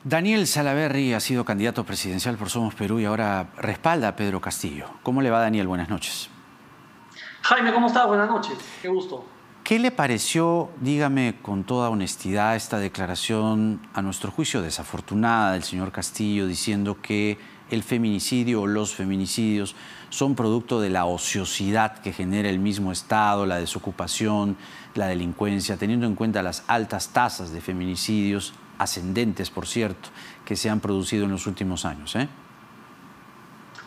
Daniel Salaverry ha sido candidato presidencial por Somos Perú y ahora respalda a Pedro Castillo. ¿Cómo le va, Daniel? Buenas noches. Jaime, ¿cómo estás? Buenas noches. Qué gusto. ¿Qué le pareció, dígame con toda honestidad, esta declaración, a nuestro juicio desafortunada, del señor Castillo, diciendo que el feminicidio o los feminicidios son producto de la ociosidad que genera el mismo Estado, la desocupación, la delincuencia, teniendo en cuenta las altas tasas de feminicidios, ascendentes, por cierto, que se han producido en los últimos años?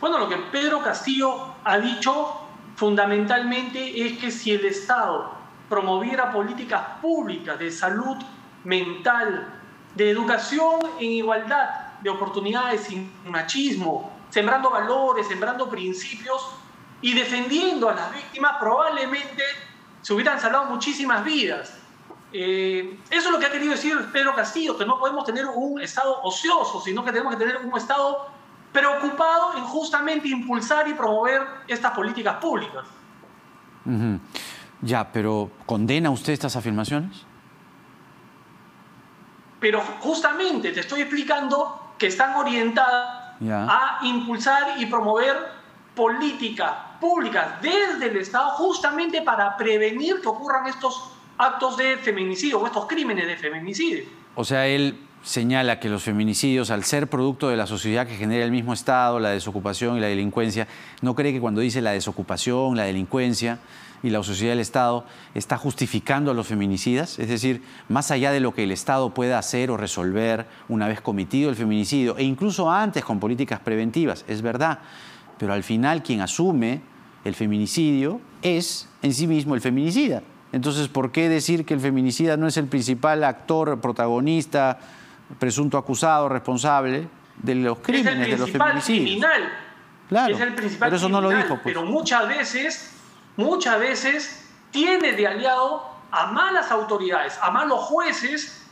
Bueno, lo que Pedro Castillo ha dicho fundamentalmente es que si el Estado promoviera políticas públicas de salud mental, de educación en igualdad de oportunidades, sin machismo, sembrando valores, sembrando principios y defendiendo a las víctimas, probablemente se hubieran salvado muchísimas vidas. Eso es lo que ha querido decir Pedro Castillo, que no podemos tener un Estado ocioso, sino que tenemos que tener un Estado preocupado en justamente impulsar y promover estas políticas públicas. Ya, pero ¿condena usted estas afirmaciones? Pero justamente te estoy explicando que están orientadas a impulsar y promover políticas públicas desde el Estado justamente para prevenir que ocurran estos actos de feminicidio o estos crímenes de feminicidio. O sea, él señala que los feminicidios, al ser producto de la sociedad que genera el mismo Estado, la desocupación y la delincuencia, ¿no cree que cuando dice la desocupación, la delincuencia y la ociosidad del Estado está justificando a los feminicidas? Es decir, más allá de lo que el Estado pueda hacer o resolver una vez cometido el feminicidio, e incluso antes con políticas preventivas, es verdad, pero al final quien asume el feminicidio es en sí mismo el feminicida. Entonces, ¿por qué decir que el feminicida no es el principal actor, protagonista, presunto acusado, responsable de los crímenes, de los feminicidios? Criminal. Claro, es el principal pero eso criminal, no lo dijo. Pero muchas veces tiene de aliado a malas autoridades, a malos jueces,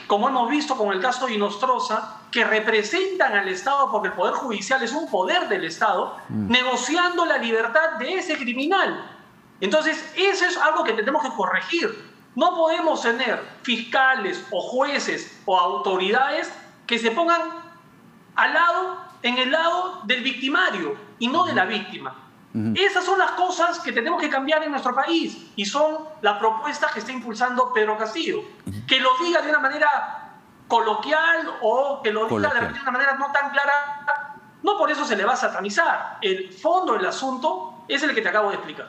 como hemos visto con el caso de Inostroza, que representan al Estado porque el Poder Judicial es un poder del Estado, negociando la libertad de ese criminal. Entonces, eso es algo que tenemos que corregir. No podemos tener fiscales o jueces o autoridades que se pongan en el lado del victimario y no de la víctima. Esas son las cosas que tenemos que cambiar en nuestro país y son las propuestas que está impulsando Pedro Castillo. Que lo diga de una manera coloquial o que lo diga de una manera no tan clara, no por eso se le va a satanizar. El fondo del asunto es el que te acabo de explicar.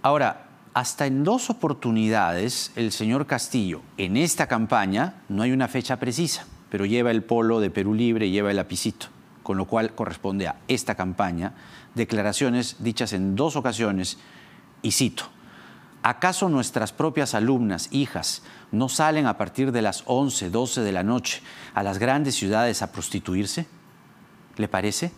Ahora, hasta en 2 oportunidades el señor Castillo, en esta campaña, no hay una fecha precisa, pero lleva el polo de Perú Libre y lleva el lapicito, con lo cual corresponde a esta campaña, declaraciones dichas en 2 ocasiones, y cito: ¿acaso nuestras propias alumnas, hijas, no salen a partir de las 11, 12 de la noche a las grandes ciudades a prostituirse? ¿Le parece?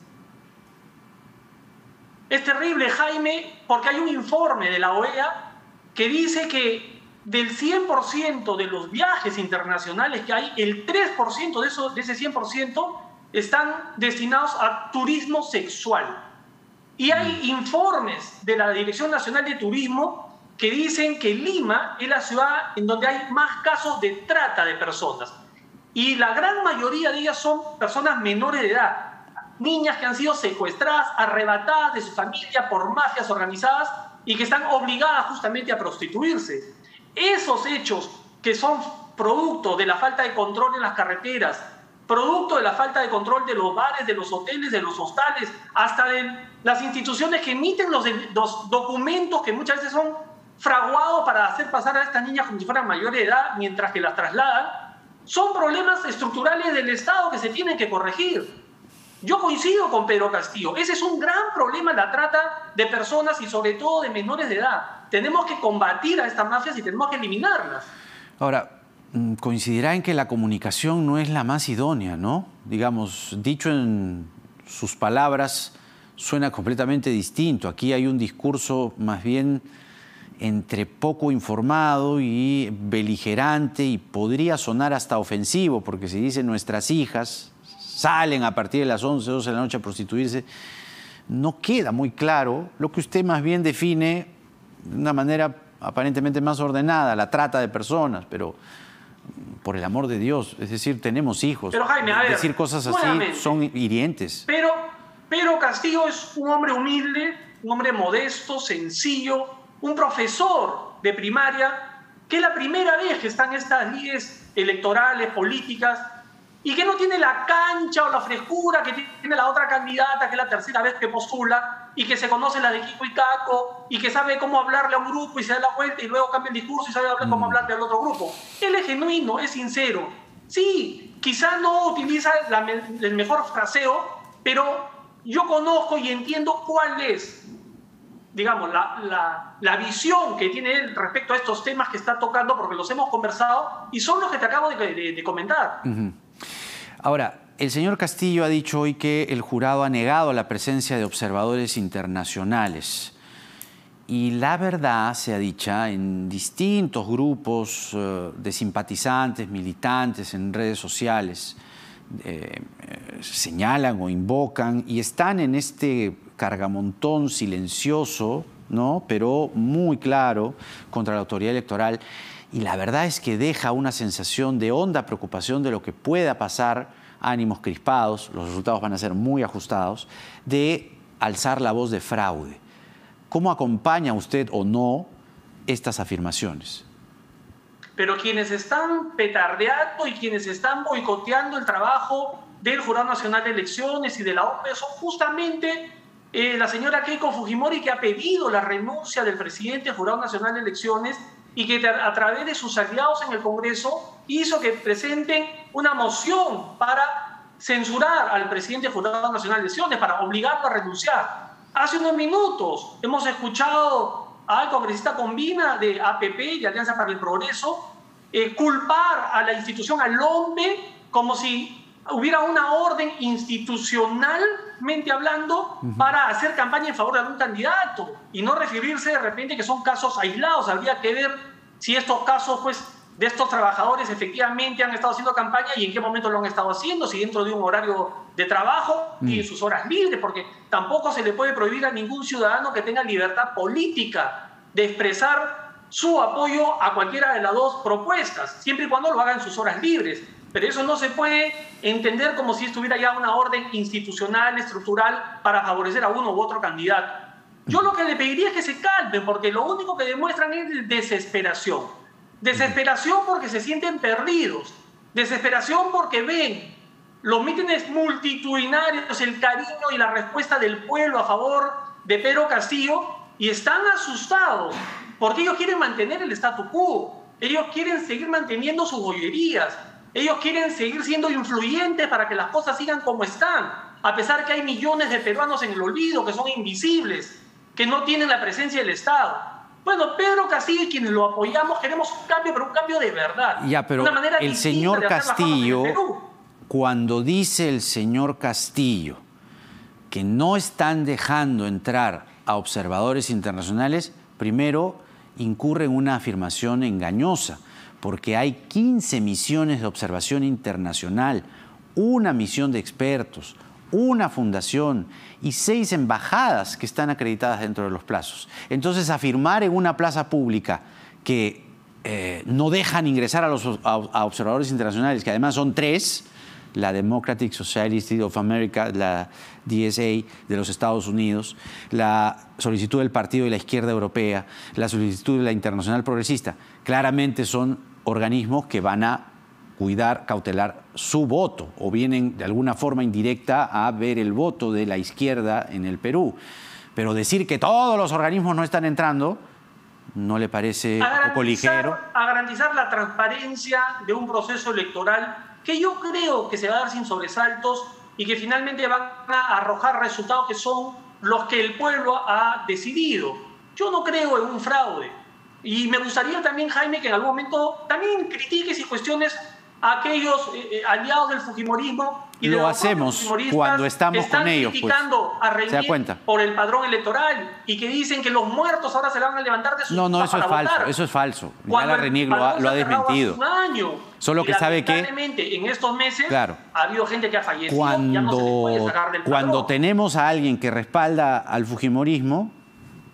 Es terrible, Jaime, porque hay un informe de la OEA que dice que del 100% de los viajes internacionales que hay, el 3% de ese 100% están destinados a turismo sexual. Y hay informes de la Dirección Nacional de Turismo que dicen que Lima es la ciudad en donde hay más casos de trata de personas. Y la gran mayoría de ellas son personas menores de edad. Niñas que han sido secuestradas, arrebatadas de su familia por mafias organizadas y que están obligadas justamente a prostituirse. Esos hechos que son producto de la falta de control en las carreteras, producto de la falta de control de los bares, de los hoteles, de los hostales, hasta de las instituciones que emiten los documentos que muchas veces son fraguados para hacer pasar a estas niñas como si fueran mayores de edad mientras que las trasladan, son problemas estructurales del Estado que se tienen que corregir. Yo coincido con Pedro Castillo. Ese es un gran problema, la trata de personas y sobre todo de menores de edad. Tenemos que combatir a estas mafias y tenemos que eliminarlas. Ahora, coincidirá en que la comunicación no es la más idónea, ¿no? Digamos, dicho en sus palabras, suena completamente distinto. Aquí hay un discurso más bien entre poco informado y beligerante, y podría sonar hasta ofensivo, porque si dice nuestras hijas salen a partir de las 11, 12 de la noche a prostituirse, no queda muy claro lo que usted más bien define de una manera aparentemente más ordenada, la trata de personas, pero por el amor de Dios. Es decir, tenemos hijos. Pero Jaime, a ver, decir cosas así son hirientes. Pero Castillo es un hombre humilde, un hombre modesto, sencillo, un profesor de primaria, que es la primera vez que está en estas lides electorales, políticas, y que no tiene la cancha o la frescura que tiene la otra candidata, que es la tercera vez que postula, y que se conoce la de Kiko y Caco, y que sabe cómo hablarle a un grupo y se da la vuelta y luego cambia el discurso y sabe cómo hablarle al otro grupo. Él es genuino, es sincero. Sí, quizá no utiliza el mejor fraseo, pero yo conozco y entiendo cuál es, digamos, la visión que tiene él respecto a estos temas que está tocando, porque los hemos conversado y son los que te acabo de comentar. Ahora, el señor Castillo ha dicho hoy que el jurado ha negado la presencia de observadores internacionales. Y la verdad, se ha dicho en distintos grupos de simpatizantes, militantes en redes sociales, señalan o invocan y están en este cargamontón silencioso, ¿no?, pero muy claro contra la autoridad electoral. Y la verdad es que deja una sensación de honda preocupación de lo que pueda pasar, ánimos crispados, los resultados van a ser muy ajustados, de alzar la voz de fraude. ¿Cómo acompaña usted o no estas afirmaciones? Pero quienes están petardeando y quienes están boicoteando el trabajo del Jurado Nacional de Elecciones y de la OPE son justamente la señora Keiko Fujimori, que ha pedido la renuncia del presidente del Jurado Nacional de Elecciones y que a través de sus aliados en el Congreso hizo que presenten una moción para censurar al presidente del Jurado Nacional de Elecciones, para obligarlo a renunciar. Hace unos minutos hemos escuchado al congresista Combina de APP, de Alianza para el Progreso, culpar a la institución, al OMPE, como si hubiera una orden institucionalmente hablando para hacer campaña en favor de algún candidato y no referirse de repente que son casos aislados. Habría que ver si estos casos, pues, de estos trabajadores efectivamente han estado haciendo campaña y en qué momento lo han estado haciendo, si dentro de un horario de trabajo y en sus horas libres, porque tampoco se le puede prohibir a ningún ciudadano que tenga libertad política de expresar su apoyo a cualquiera de las dos propuestas, siempre y cuando lo haga en sus horas libres. Pero eso no se puede entender como si estuviera ya una orden institucional, estructural, para favorecer a uno u otro candidato. Yo lo que le pediría es que se calmen, porque lo único que demuestran es desesperación. Desesperación porque se sienten perdidos. Desesperación porque ven los mítines multitudinarios, el cariño y la respuesta del pueblo a favor de Pedro Castillo y están asustados, porque ellos quieren mantener el statu quo. Ellos quieren seguir manteniendo sus bollerías. Ellos quieren seguir siendo influyentes para que las cosas sigan como están, a pesar que hay millones de peruanos en el olvido, que son invisibles, que no tienen la presencia del Estado. Bueno, Pedro Castillo y quienes lo apoyamos queremos un cambio, pero un cambio de verdad. Ya, pero el señor Castillo, cuando dice el señor Castillo que no están dejando entrar a observadores internacionales, primero incurre en una afirmación engañosa, porque hay 15 misiones de observación internacional, una misión de expertos, una fundación y 6 embajadas que están acreditadas dentro de los plazos. Entonces, afirmar en una plaza pública que no dejan ingresar a observadores internacionales, que además son 3, la Democratic Society of America, la DSA de los Estados Unidos, la solicitud del Partido de la Izquierda Europea, la solicitud de la Internacional Progresista, claramente son organismos que van a cuidar, cautelar su voto o vienen de alguna forma indirecta a ver el voto de la izquierda en el Perú. Pero decir que todos los organismos no están entrando, ¿no le parece un poco ligero? A garantizar la transparencia de un proceso electoral que yo creo que se va a dar sin sobresaltos y que finalmente van a arrojar resultados que son los que el pueblo ha decidido. Yo no creo en un fraude. Y me gustaría también, Jaime, que en algún momento también critiques y cuestiones a aquellos aliados del fujimorismo. Y lo hacemos cuando estamos con ellos. Están criticando a Reinier por el padrón electoral y que dicen que los muertos ahora se van a levantar de sus tumbas. No, eso es falso, eso es falso. Ya la Reinier lo ha desmentido. Solo que sabe que en estos meses ha habido gente que ha fallecido. Cuando, ya no se les puede sacar del padrón. Cuando tenemos a alguien que respalda al fujimorismo,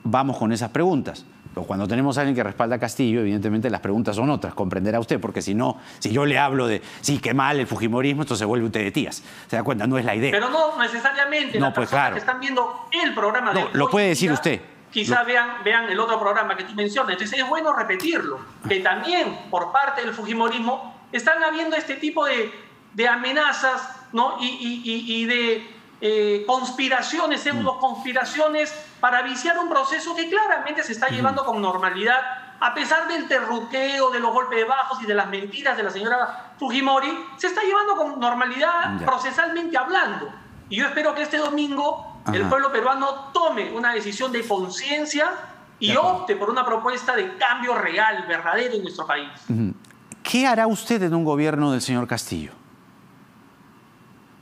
vamos con esas preguntas. O cuando tenemos a alguien que respalda a Castillo, evidentemente las preguntas son otras, comprenderá usted, porque si no, si yo le hablo de, sí, qué mal el fujimorismo, esto se vuelve un té de tías. ¿Se da cuenta? No es la idea. Pero no necesariamente no, las pues personas claro. que están viendo el programa de No, lo puede decir usted. Quizás vean el otro programa que tú mencionas. Entonces es bueno repetirlo, que también por parte del fujimorismo están habiendo este tipo de amenazas, ¿no? y de conspiraciones, pseudoconspiraciones para viciar un proceso que claramente se está llevando con normalidad, a pesar del terruqueo, de los golpes bajos y de las mentiras de la señora Fujimori, se está llevando con normalidad procesalmente hablando. Y yo espero que este domingo el pueblo peruano tome una decisión de conciencia y opte por una propuesta de cambio real, verdadero en nuestro país. ¿Qué hará usted en un gobierno del señor Castillo?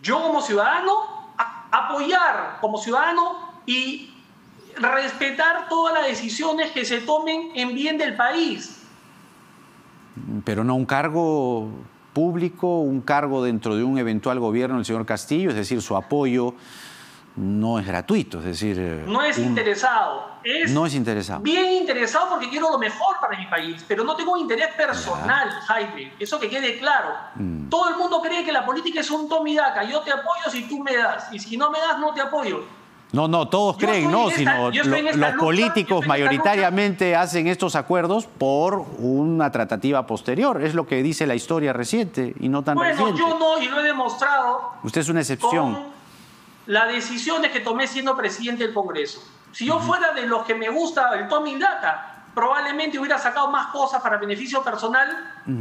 Yo como ciudadano, apoyar como ciudadano y respetar todas las decisiones que se tomen en bien del país. Pero no un cargo público, un cargo dentro de un eventual gobierno del señor Castillo, es decir, su apoyo no es gratuito, es decir... No es interesado. No es interesado. Bien interesado porque quiero lo mejor para mi país, pero no tengo un interés personal, Jaime. Eso que quede claro. Todo el mundo cree que la política es un toma y daca. Yo te apoyo si tú me das, y si no me das, no te apoyo. No, todos creen, no, sino los políticos mayoritariamente hacen estos acuerdos por una tratativa posterior. Es lo que dice la historia reciente y no tan reciente. Bueno, yo no, y lo he demostrado. Usted es una excepción. Con las decisiones que tomé siendo presidente del Congreso. Si yo fuera de los que me gusta el toma y daca, probablemente hubiera sacado más cosas para beneficio personal,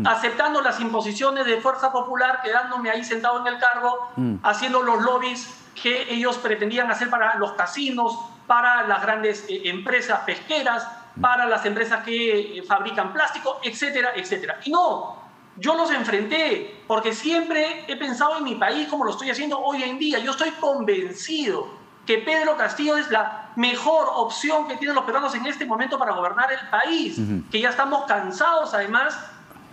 aceptando las imposiciones de Fuerza Popular, quedándome ahí sentado en el cargo, haciendo los lobbies que ellos pretendían hacer para los casinos, para las grandes empresas pesqueras, para las empresas que fabrican plástico, etcétera, etcétera. Y no, yo los enfrenté porque siempre he pensado en mi país como lo estoy haciendo hoy en día. Yo estoy convencido que Pedro Castillo es la mejor opción que tienen los peruanos en este momento para gobernar el país, que ya estamos cansados además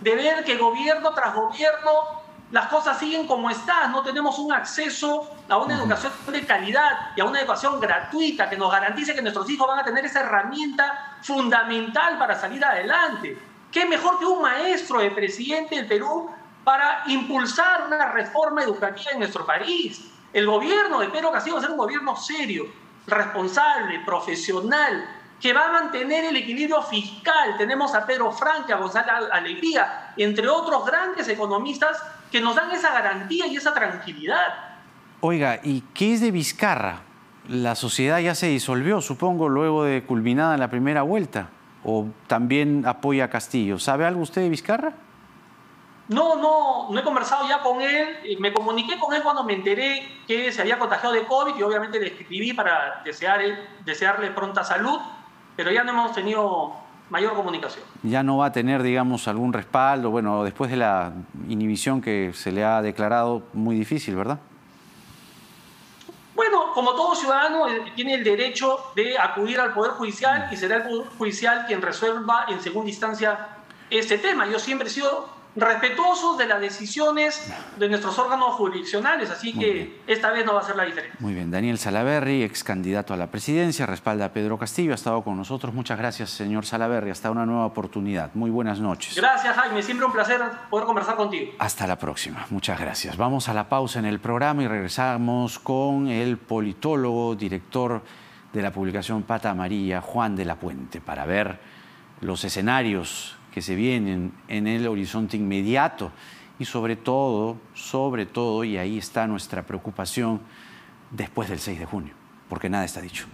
de ver que gobierno tras gobierno las cosas siguen como están, no tenemos un acceso a una educación de calidad y a una educación gratuita que nos garantice que nuestros hijos van a tener esa herramienta fundamental para salir adelante. ¿Qué mejor que un maestro de presidente del Perú para impulsar una reforma educativa en nuestro país? El gobierno de Pedro Castillo va a ser un gobierno serio, responsable, profesional, que va a mantener el equilibrio fiscal. Tenemos a Pedro Franque, a Gonzalo Alegría, entre otros grandes economistas que nos dan esa garantía y esa tranquilidad. Oiga, ¿y qué es de Vizcarra? La sociedad ya se disolvió, supongo, luego de culminada la primera vuelta. ¿O también apoya a Castillo? ¿Sabe algo usted de Vizcarra? No he conversado ya con él. Me comuniqué con él cuando me enteré que se había contagiado de COVID y obviamente le escribí para desearle pronta salud, pero ya no hemos tenido mayor comunicación. Ya no va a tener, digamos, algún respaldo, bueno, después de la inhibición que se le ha declarado, muy difícil, ¿verdad? Bueno, como todo ciudadano tiene el derecho de acudir al Poder Judicial y será el Poder Judicial quien resuelva en segunda instancia este tema. Yo siempre he sido respetuoso de las decisiones de nuestros órganos jurisdiccionales, así que esta vez no va a ser la diferencia. Muy bien. Daniel Salaverry, ex candidato a la presidencia, respalda a Pedro Castillo, ha estado con nosotros. Muchas gracias, señor Salaverry. Hasta una nueva oportunidad. Muy buenas noches. Gracias, Jaime. Siempre un placer poder conversar contigo. Hasta la próxima. Muchas gracias. Vamos a la pausa en el programa y regresamos con el politólogo, director de la publicación Pata Amarilla, Juan de la Puente, para ver los escenarios que se vienen en el horizonte inmediato y sobre todo, y ahí está nuestra preocupación, después del 6 de junio, porque nada está dicho.